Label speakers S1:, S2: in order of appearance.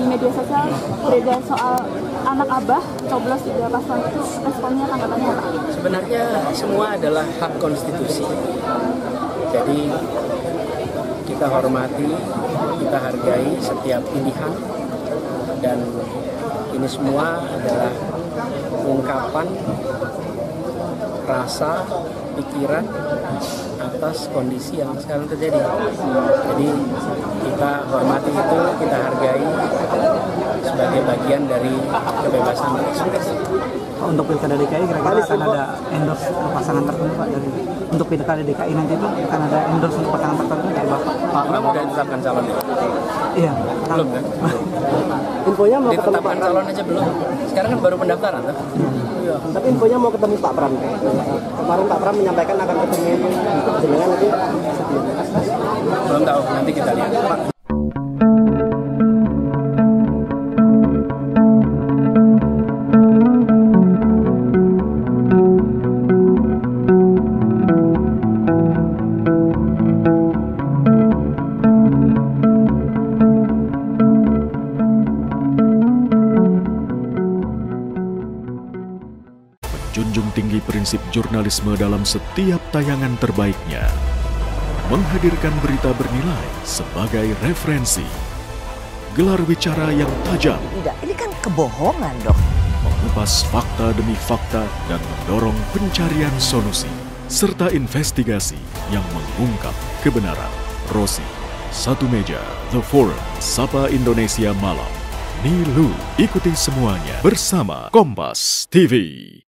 S1: media sosial beredar soal anak abah coblos di paslon itu, responnya tanggapannya apa?
S2: Sebenarnya semua adalah hak konstitusi. Jadi kita hormati, kita hargai setiap pilihan, dan ini semua adalah ungkapan rasa, pikiran atas kondisi yang sekarang terjadi. Jadi kita hormati itu, kita hargai sebagai bagian dari kebebasan berekspresi.
S3: Untuk pilkada DKI kira-kira akan ada endorse pasangan tertentu Pak dari untuk pilkada DKI nanti itu akan ada endorse untuk pasangan tertentu dari Bapak?
S2: Mudah-mudahan ditetapkan calon.
S3: Iya.
S2: Belum kan?
S4: Infonya mau ketemu Pak
S2: Ditetapkan
S4: Pram.
S2: calon aja belum. Sekarang kan baru pendaftaran tuh.
S4: Tapi infonya mau ketemu Pak Pram. Kemarin Pak Pram menyampaikan akan ketemu jenengan nanti.
S2: Belum tahu, nanti kita lihat.
S5: Junjung tinggi prinsip jurnalisme dalam setiap tayangan terbaiknya. Menghadirkan berita bernilai sebagai referensi. Gelar bicara yang tajam.
S6: Tidak, ini kan kebohongan dong.
S5: Mengupas fakta demi fakta dan mendorong pencarian solusi. Serta investigasi yang mengungkap kebenaran. Rosi, Satu Meja, The Forum, Sapa Indonesia Malam. Nilu, ikuti semuanya bersama Kompas TV.